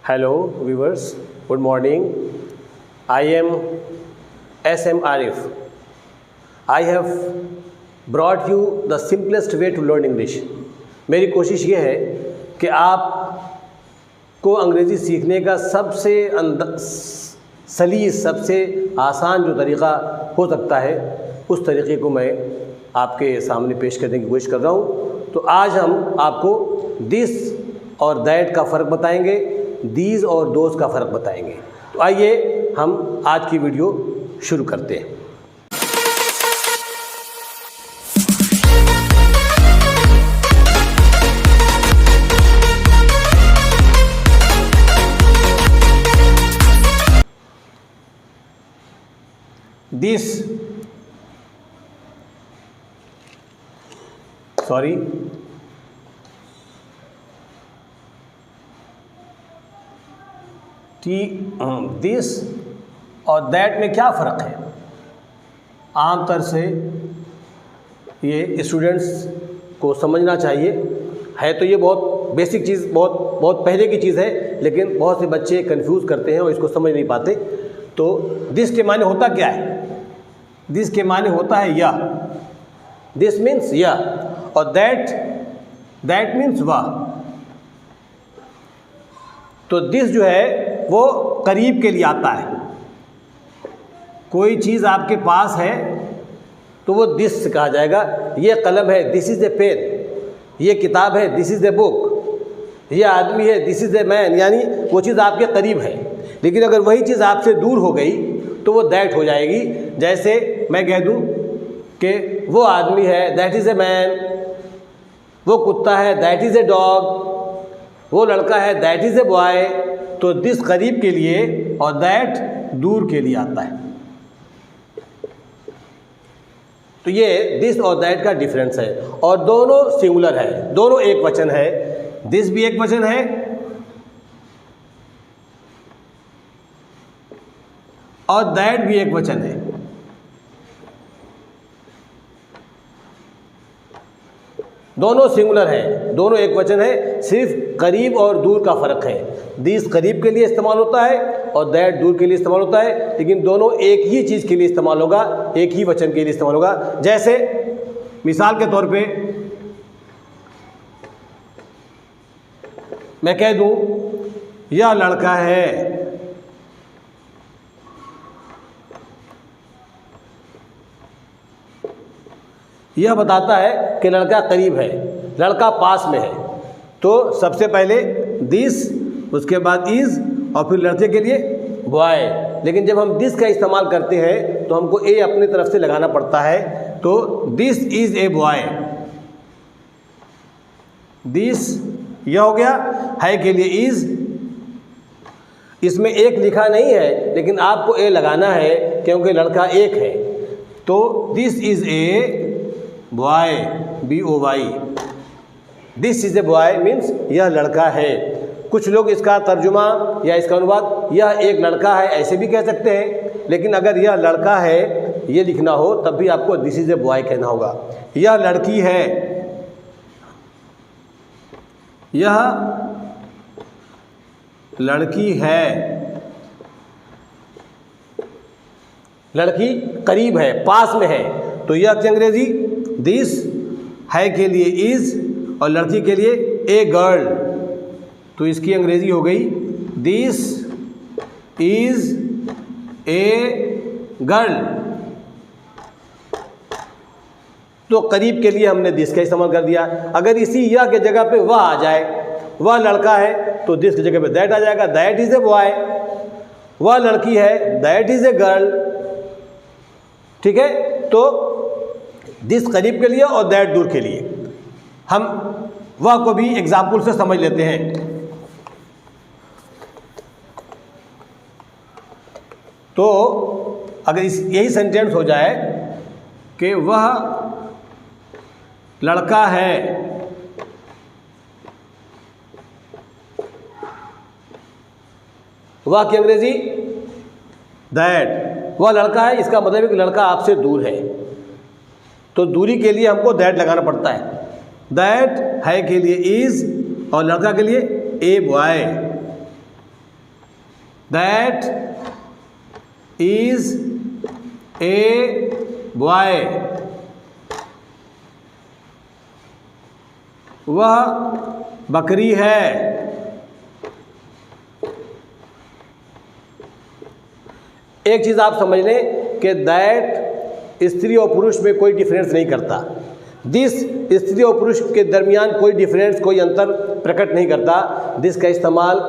Hello viewers, good morning. I am S.M. Arif. I have brought you the simplest way to learn English. मेरी कोशिश ये है कि आपको अंग्रेज़ी सीखने का सबसे सलीस, सबसे आसान जो तरीक़ा हो सकता है उस तरीक़े को मैं आपके सामने पेश करने की कोशिश कर रहा हूँ। तो आज हम आपको दिस और दैट का फ़र्क बताएंगे, दीज और दोज का फ़र्क बताएंगे। तो आइए हम आज की वीडियो शुरू करते हैं। दिस और दैट में क्या फ़र्क है? आमतौर से ये स्टूडेंट्स को समझना चाहिए। है तो ये बहुत बेसिक चीज़, बहुत पहले की चीज़ है, लेकिन बहुत से बच्चे कंफ्यूज करते हैं और इसको समझ नहीं पाते। तो दिस के माने होता क्या है? दिस के माने होता है या, दिस मीन्स या, और दैट मीन्स वाह। तो दिस जो है वो करीब के लिए आता है। कोई चीज़ आपके पास है तो वो दिस कहा जाएगा। ये कलम है, दिस इज़ ए पेन। ये किताब है, दिस इज़ ए बुक। ये आदमी है, दिस इज़ ए मैन। यानी वो चीज़ आपके करीब है। लेकिन अगर वही चीज़ आपसे दूर हो गई तो वो दैट हो जाएगी। जैसे मैं कह दूँ कि वो आदमी है, दैट इज़ ए मैन। वो कुत्ता है, दैट इज़ ए डॉग। वो लड़का है, दैट इज़ ए बॉय। तो दिस करीब के लिए और दैट दूर के लिए आता है। तो ये दिस और दैट का डिफरेंस है, और दोनों सिंगुलर है, दोनों एक वचन है। दिस भी एक वचन है और दैट भी एक वचन है। दोनों सिंगुलर है, दोनों एक वचन है, सिर्फ करीब और दूर का फ़र्क है। दिस करीब के लिए इस्तेमाल होता है और दैट दूर के लिए इस्तेमाल होता है, लेकिन दोनों एक ही चीज़ के लिए इस्तेमाल होगा, एक ही वचन के लिए इस्तेमाल होगा। जैसे मिसाल के तौर पे मैं कह दूं यह लड़का है, यह बताता है कि लड़का करीब है, लड़का पास में है। तो सबसे पहले दिस, उसके बाद इज़, और फिर लड़के के लिए बॉय। लेकिन जब हम दिस का इस्तेमाल करते हैं तो हमको ए अपनी तरफ से लगाना पड़ता है। तो this is a boy. This यह हो गया, है के लिए इज़। इसमें एक लिखा नहीं है, लेकिन आपको ए लगाना है क्योंकि लड़का एक है। तो this is a boy, BOY। This is a boy means यह लड़का है। कुछ लोग इसका तर्जुमा या इसका अनुवाद यह एक लड़का है ऐसे भी कह सकते हैं, लेकिन अगर yह लड़का है ये लिखना हो तब भी आपको दिस इज़ ए बॉय कहना होगा। यह लड़की है, यह लड़की है। लड़की करीब है, पास में है। तो यह की अंग्रेजी दिस, है के लिए इज़, और लड़की के लिए ए गर्ल। तो इसकी अंग्रेजी हो गई दिस इज़ ए गर्ल। तो करीब के लिए हमने दिस का इस्तेमाल कर दिया। अगर इसी या के जगह पे वह आ जाए, वह लड़का है, तो दिस की जगह पे दैट आ जाएगा, दैट इज़ ए बॉय। वह लड़की है, दैट इज़ ए गर्ल। ठीक है, तो दिस करीब के लिए और दैट दूर के लिए। हम वह को भी एग्जाम्पल से समझ लेते हैं। तो अगर यही सेंटेंस हो जाए कि वह लड़का है, वह की अंग्रेजी दैट। वह लड़का है, इसका मतलब है कि लड़का आपसे दूर है। तो दूरी के लिए हमको दैट लगाना पड़ता है। दैट है के लिए इज़ और लड़का के लिए a boy. That is a boy, वह बकरी है। एक चीज़ आप समझ लें कि दैट स्त्री और पुरुष में कोई डिफरेंस नहीं करता। दिस स्त्री और पुरुष के दरमियान कोई डिफरेंस, कोई अंतर प्रकट नहीं करता। दिस का इस्तेमाल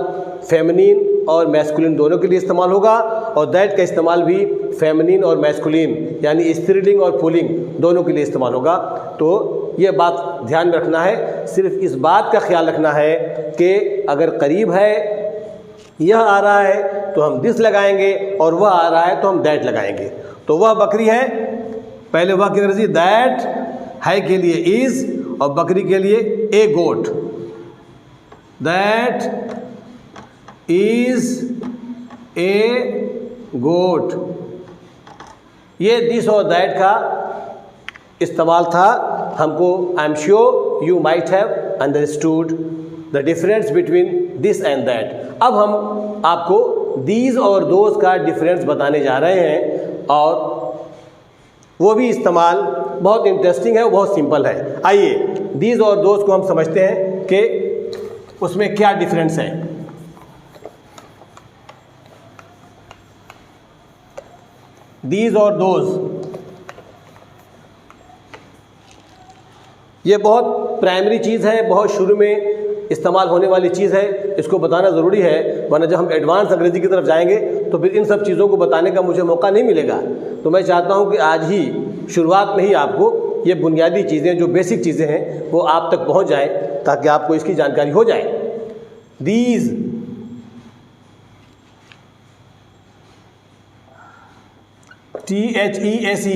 फेमिनिन और मैस्कुलिन दोनों के लिए इस्तेमाल होगा, और दैट का इस्तेमाल भी फेमिनिन और मैस्कुलिन यानी स्त्रीलिंग और पुल्लिंग दोनों के लिए इस्तेमाल होगा। तो ये बात ध्यान में रखना है। सिर्फ इस बात का ख्याल रखना है कि अगर करीब है, यह आ रहा है तो हम दिस लगाएंगे, और वह आ रहा है तो हम दैट लगाएंगे। तो वह बकरी है, पहले वह की अंग्रेजी दैट, है के लिए इज, और बकरी के लिए ए गोट। दैट इज ए गोट। ये दिस और दैट का इस्तेमाल था। हमको I am sure you might have understood the difference between this and that. अब हम आपको दीज और दोज का डिफरेंस बताने जा रहे हैं, और वो भी इस्तेमाल बहुत इंटरेस्टिंग है, बहुत सिंपल है। आइए दीज और दोज को हम समझते हैं कि उसमें क्या डिफरेंस है। दीज और दोज ये बहुत प्राइमरी चीज़ है, बहुत शुरू में इस्तेमाल होने वाली चीज़ है। इसको बताना ज़रूरी है, वरना जब हम एडवांस अंग्रेजी की तरफ जाएंगे तो फिर इन सब चीज़ों को बताने का मुझे मौका नहीं मिलेगा। तो मैं चाहता हूं कि आज ही शुरुआत में ही आपको ये बुनियादी चीज़ें, जो बेसिक चीज़ें हैं, वो आप तक पहुंच जाएं, ताकि आपको इसकी जानकारी हो जाए। दीज, THESE,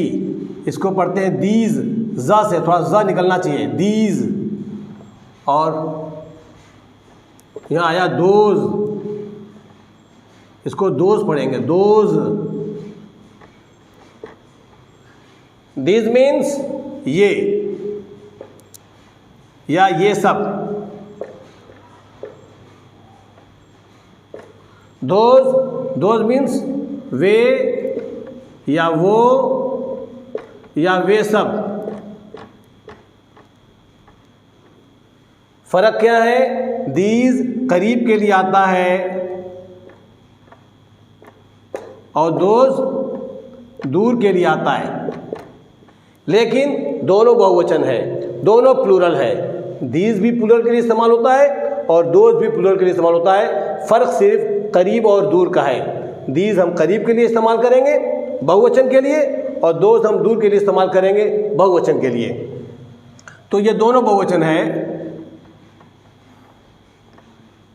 इसको पढ़ते हैं दीज, ज से थोड़ा ज निकलना चाहिए, दीज। और यहाँ आया दोज, इसको दोज पढ़ेंगे, दोज। दीज मीन्स ये या ये सब। दोज मीन्स वे या वो या वे सब। फर्क क्या है? दीज करीब के लिए आता है और दोज दूर के लिए आता है, लेकिन दोनों बहुवचन है, दोनों प्लूरल है। दीज भी प्लूरल के लिए इस्तेमाल होता है और दोज भी प्लूरल के लिए इस्तेमाल होता है। फ़र्क सिर्फ करीब और दूर का है। दीज हम करीब के लिए इस्तेमाल करेंगे बहुवचन के लिए, और दोज हम दूर के लिए इस्तेमाल करेंगे बहुवचन के लिए। तो ये दोनों बहुवचन है,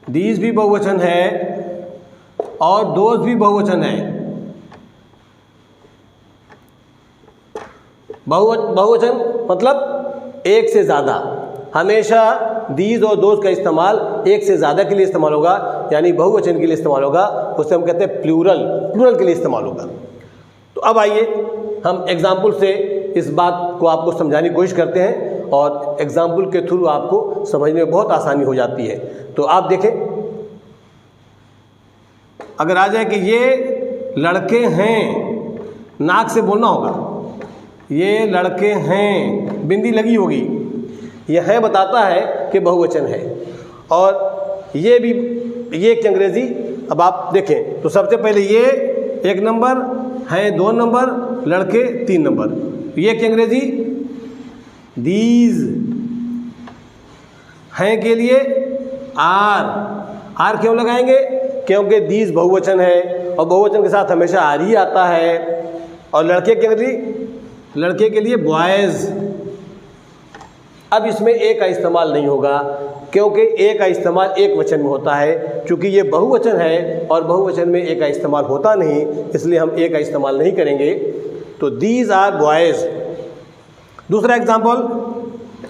दीज भी बहुवचन है और दोज भी बहुवचन है। बहुवचन मतलब एक से ज़्यादा। हमेशा दीज और दोज का इस्तेमाल एक से ज़्यादा के लिए इस्तेमाल होगा, यानी बहुवचन के लिए इस्तेमाल होगा। उसे हम कहते हैं प्लूरल, प्लूरल के लिए इस्तेमाल होगा। तो अब आइए हम एग्जाम्पल से इस बात को आपको समझाने की कोशिश करते हैं, और एग्जाम्पल के थ्रू आपको समझने में बहुत आसानी हो जाती है। तो आप देखें, अगर आ जाए कि ये लड़के हैं, नाक से बोलना होगा, ये लड़के हैं, बिंदी लगी होगी, ये है बताता है कि बहुवचन है। और ये भी, ये की अंग्रेजी अब आप देखें तो सबसे पहले ये 1 नंबर है, 2 नंबर, लड़के 3 नंबर। ये की अंग्रेजी दीज, हैं के लिए आर क्यों लगाएंगे? क्योंकि दीज बहुवचन है और बहुवचन के साथ हमेशा आर ही आता है। और लड़के की अंग्रेजी, लड़के के लिए बॉयज़। अब इसमें ए का इस्तेमाल नहीं होगा, क्योंकि ए का इस्तेमाल एक वचन में होता है। चूँकि ये बहुवचन है और बहुवचन में ए का इस्तेमाल होता नहीं, इसलिए हम ए का इस्तेमाल नहीं करेंगे। तो दीज आर बॉयज़। दूसरा एग्जाम्पल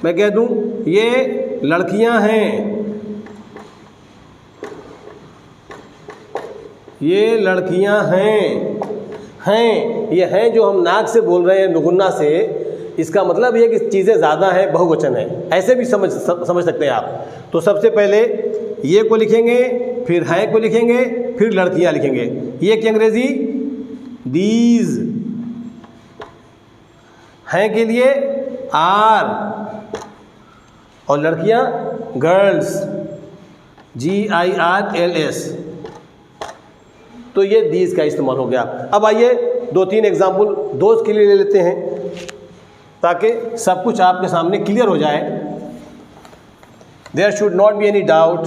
मैं कह दूं, ये लड़कियां हैं, ये लड़कियां हैं, ये हैं जो हम नाक से बोल रहे हैं, नुगुन्ना से, इसका मतलब ये कि चीज़ें ज़्यादा हैं, बहुवचन है। ऐसे भी समझ सकते हैं आप। तो सबसे पहले ये को लिखेंगे, फिर है को लिखेंगे, फिर लड़कियां लिखेंगे। ये की अंग्रेजी दीज, हैं के लिए आर, और लड़कियां गर्ल्स, GIRLS। तो ये दीज का इस्तेमाल हो गया। अब आइए 2-3 एग्जाम्पल दोस्त के लिए ले लेते हैं ताकि सब कुछ आपके सामने क्लियर हो जाए। There should not be any doubt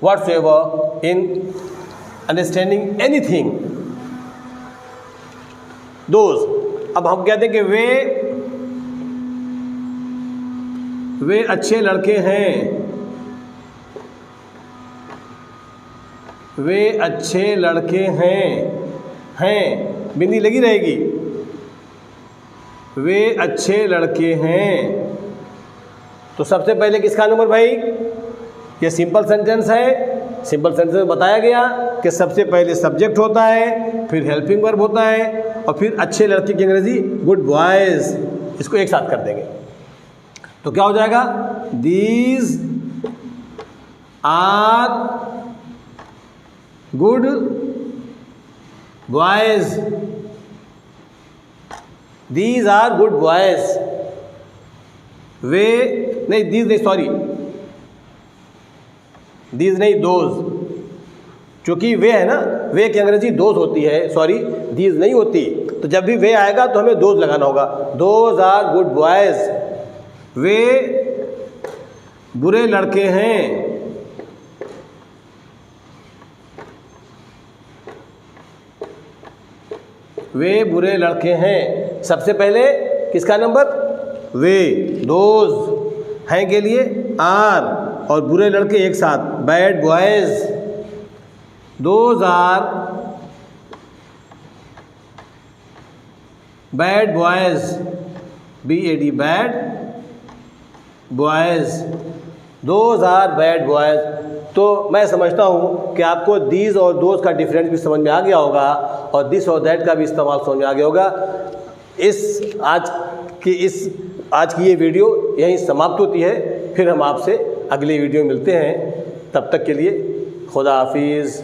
whatsoever in understanding anything. दोस्त, अब हम कहते हैं कि वे अच्छे लड़के हैं, वे अच्छे लड़के हैं बिंदी लगी रहेगी, वे अच्छे लड़के हैं। तो सबसे पहले किसका नंबर भाई? ये सिंपल सेंटेंस है। सिंपल सेंटेंस में बताया गया कि सबसे पहले सब्जेक्ट होता है, फिर हेल्पिंग वर्ब होता है, और फिर अच्छे लड़के की अंग्रेजी गुड बॉयज़। इसको एक साथ कर देंगे तो क्या हो जाएगा? These are good boys, these are good boys. वे नहीं, दीज नहीं, सॉरी, दीज नहीं, दोज। क्योंकि वे है ना, वे की अंग्रेजी दोज होती है, सॉरी दीज नहीं होती। तो जब भी वे आएगा तो हमें दोज लगाना होगा। दोज आर गुड बॉयज़, वे बुरे लड़के हैं, वे बुरे लड़के हैं। सबसे पहले किसका नंबर? वे, दोज, हैं के लिए आर, और बुरे लड़के एक साथ bad boys. Those are bad boys, BAD bad boys, those are bad boys. तो मैं समझता हूँ कि आपको दीज और दोज का डिफरेंस भी समझ में आ गया होगा, और दिस और दैट का भी इस्तेमाल समझ में आ गया होगा। आज की ये वीडियो यहीं समाप्त होती है। फिर हम आपसे अगली वीडियो में मिलते हैं। तब तक के लिए खुदा हाफिज़।